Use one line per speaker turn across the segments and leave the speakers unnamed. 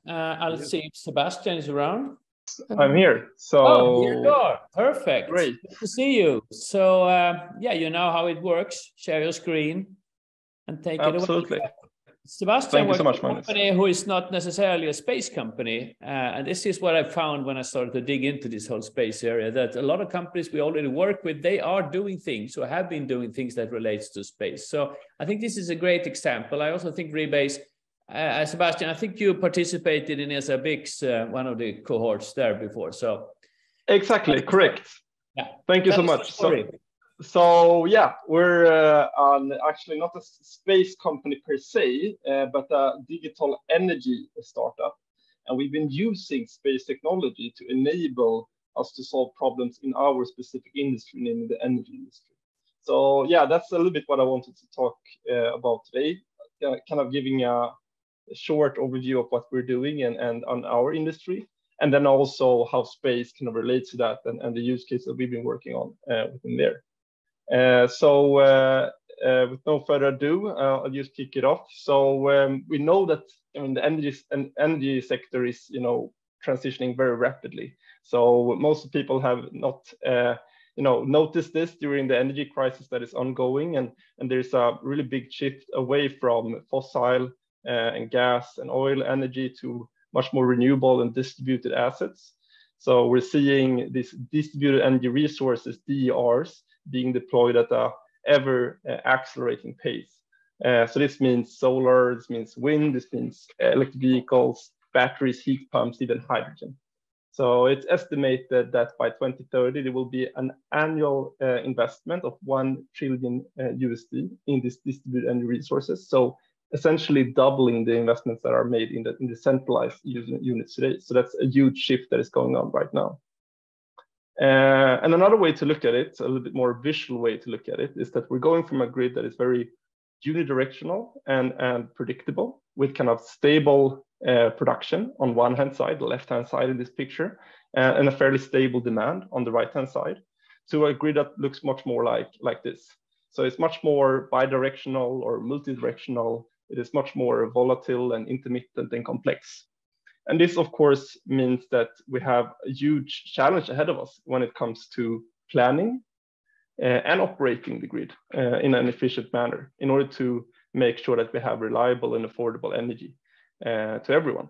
I'll see if Sebastian is around.
I'm here. So
oh, here you are. Perfect.
Great.
Good to see you. So yeah, you know how it works. Share your screen and take
Absolutely.
it away. Sebastian
Thank you
works
so much,
for a company who is not necessarily a space company. And this is what I found when I started to dig into this whole space area, that a lot of companies we already work with, they are doing things or have been doing things that relates to space. So I think this is a great example. I also think Rebase, Sebastian, I think you participated in ESA BIX, one of the cohorts there before. So
exactly, correct.
Yeah.
Thank you so much. So yeah, we're on actually not a space company per se, but a digital energy startup. And we've been using space technology to enable us to solve problems in our specific industry, namely the energy industry. So yeah, that's a little bit what I wanted to talk about today, kind of giving a short overview of what we're doing and on our industry. And then also how space kind of relates to that and the use case that we've been working on within there. So with no further ado, I'll just kick it off. So we know that the energy sector is transitioning very rapidly. So most people have not noticed this during the energy crisis that is ongoing, and there's a really big shift away from fossil and gas and oil energy to much more renewable and distributed assets. So we're seeing these distributed energy resources, DERs, being deployed at a ever accelerating pace. So this means solar, this means wind, this means electric vehicles, batteries, heat pumps, even hydrogen. So it's estimated that by 2030, there will be an annual investment of $1 trillion USD in these distributed energy resources. So essentially doubling the investments that are made in the centralized units today. So that's a huge shift that is going on right now. And another way to look at it, a little bit more visual way to look at it, is that we're going from a grid that is very unidirectional and predictable, with kind of stable production on one hand side, the left hand side in this picture, and a fairly stable demand on the right hand side, to a grid that looks much more like this. So it's much more bidirectional or multidirectional. It is much more volatile and intermittent and complex. And this, of course, means that we have a huge challenge ahead of us when it comes to planning and operating the grid in an efficient manner in order to make sure that we have reliable and affordable energy to everyone.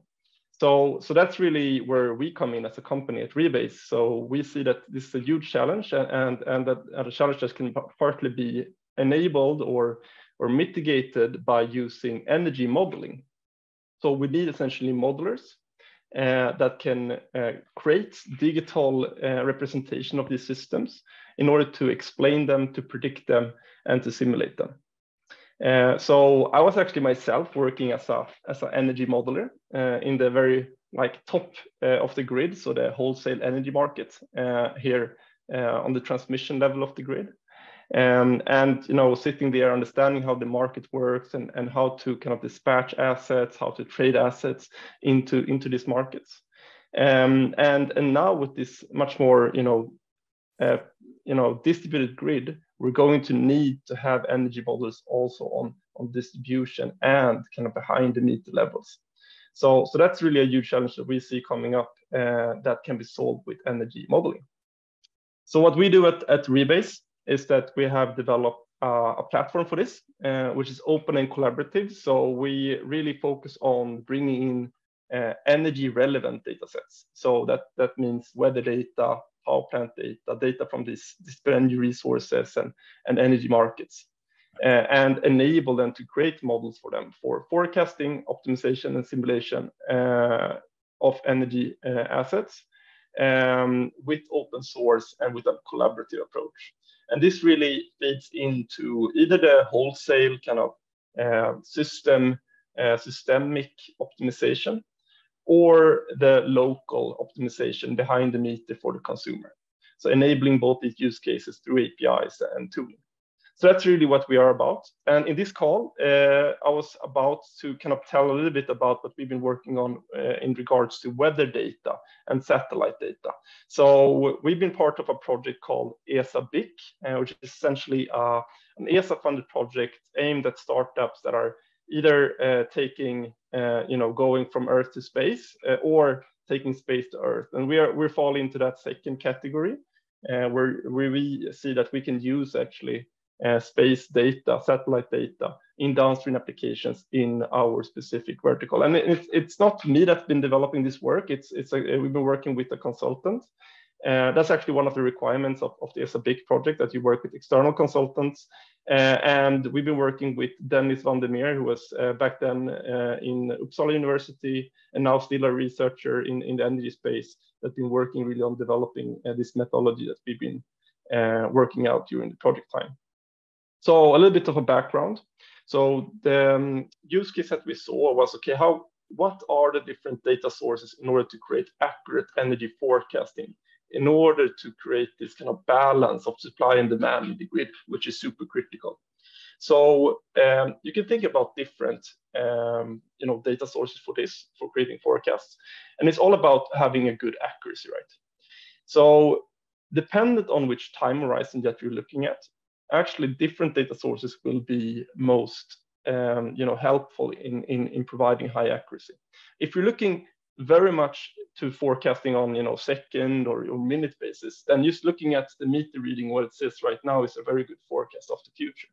So that's really where we come in as a company at Rebase. So we see that this is a huge challenge, and that a challenge that can partly be enabled or mitigated by using energy modeling. So we need essentially modelers that can create digital representation of these systems in order to explain them, to predict them, and to simulate them. So I was actually myself working as an energy modeler in the very top of the grid, so the wholesale energy market here on the transmission level of the grid. And sitting there understanding how the market works and how to kind of dispatch assets, how to trade assets into these markets. And now with this much more distributed grid, we're going to need to have energy models also on distribution and kind of behind the meter levels. So that's really a huge challenge that we see coming up that can be solved with energy modeling. So what we do at Rebase is that we have developed a platform for this, which is open and collaborative. So we really focus on bringing in energy relevant data sets. So that means weather data, power plant data from these energy resources and energy markets, and enable them to create models for them for forecasting, optimization, and simulation of energy assets with open source and with a collaborative approach. And this really feeds into either the wholesale kind of systemic optimization or the local optimization behind the meter for the consumer. So enabling both these use cases through APIs and tooling. So that's really what we are about. And in this call, I was about to kind of tell a little bit about what we've been working on in regards to weather data and satellite data. So we've been part of a project called ESA BIC, which is essentially an ESA-funded project aimed at startups that are either taking, going from Earth to space or taking space to Earth. And we're falling into that second category, where we see that we can use actually space data, satellite data in downstream applications in our specific vertical. And it's not me that's been developing this work. We've been working with a consultant. That's actually one of the requirements of the ESA big project, that you work with external consultants. And we've been working with Dennis van der Meer, who was back then in Uppsala University and now still a researcher in the energy space, that's been working really on developing this methodology that we've been working out during the project time. So a little bit of a background. So the use case that we saw was, okay, what are the different data sources in order to create accurate energy forecasting, in order to create this kind of balance of supply and demand in the grid, which is super critical. So you can think about different data sources for this, for creating forecasts. And it's all about having a good accuracy, right? So dependent on which time horizon that you're looking at, actually different data sources will be most helpful in providing high accuracy. If you're looking very much to forecasting on second or minute basis, then just looking at the meter reading, what it says right now, is a very good forecast of the future.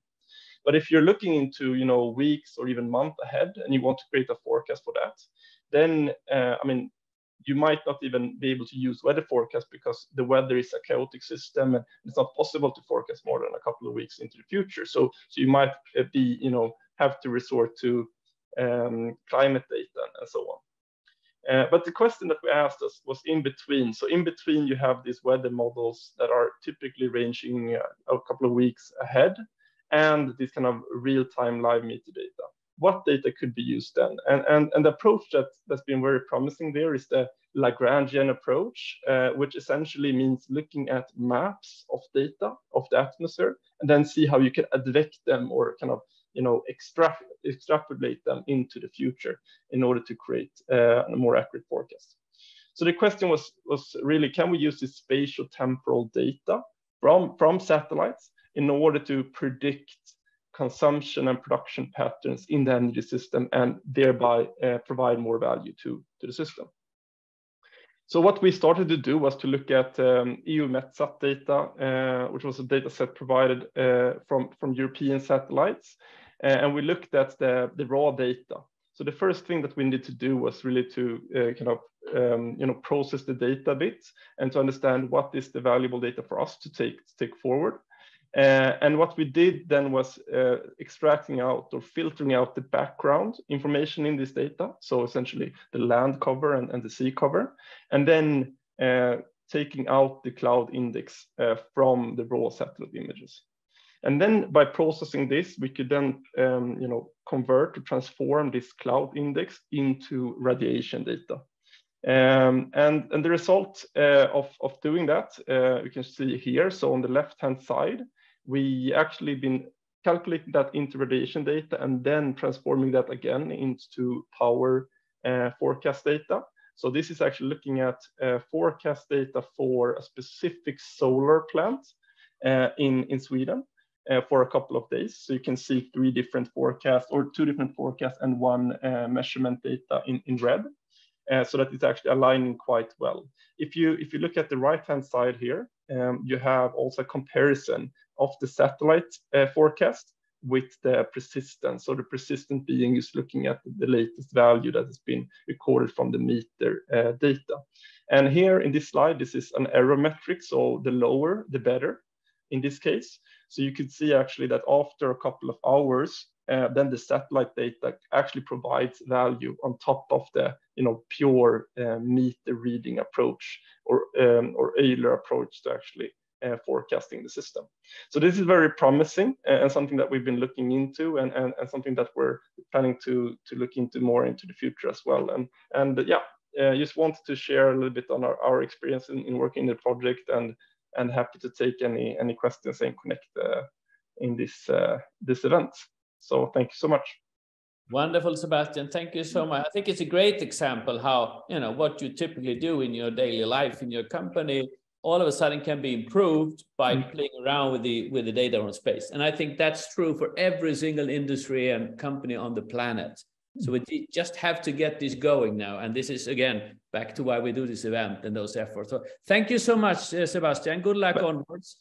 But if you're looking into weeks or even month ahead, and you want to create a forecast for that, then you might not even be able to use weather forecast, because the weather is a chaotic system and it's not possible to forecast more than a couple of weeks into the future. So you might have to resort to climate data and so on. But the question that we asked us was in between. So in between, you have these weather models that are typically ranging a couple of weeks ahead, and this kind of real-time live meter data. What data could be used then? And the approach that's been very promising there is the Lagrangian approach, which essentially means looking at maps of data of the atmosphere and then see how you can advect them, or kind of extrapolate them into the future in order to create a more accurate forecast. So the question was really, can we use this spatial temporal data from satellites in order to predict consumption and production patterns in the energy system, and thereby provide more value to the system? So what we started to do was to look at EU METSAT data, which was a data set provided from European satellites. And we looked at the raw data. So the first thing that we needed to do was really to process the data a bit, and to understand what is the valuable data for us to take forward. And what we did then was extracting out or filtering out the background information in this data. So essentially the land cover and the sea cover, and then taking out the cloud index from the raw satellite images. And then by processing this, we could then convert or transform this cloud index into radiation data. And the result of doing that, you can see here. So on the left-hand side, we actually been calculating that into radiation data and then transforming that again into power forecast data. So this is actually looking at forecast data for a specific solar plant in Sweden for a couple of days. So you can see 3 different forecasts, or 2 different forecasts and 1 measurement data in red. So that it's actually aligning quite well. If you look at the right-hand side here, you have also a comparison of the satellite forecast with the persistence. So the persistent being is looking at the latest value that has been recorded from the meter data. And here in this slide, this is an error metric. So the lower, the better in this case. So you could see actually that after a couple of hours, then the satellite data actually provides value on top of the pure meter reading approach or Euler approach to actually forecasting the system. So this is very promising and something that we've been looking into, and something that we're planning to look into more into the future as well. And just wanted to share a little bit on our experience in working in the project, and happy to take any questions and connect in this event. So thank you so much.
Wonderful, Sebastian. Thank you so much. I think it's a great example how, what you typically do in your daily life, in your company, all of a sudden can be improved by playing around with the data on space. And I think that's true for every single industry and company on the planet. So we just have to get this going now. And this is, again, back to why we do this event and those efforts. So thank you so much, Sebastian. Good luck onwards.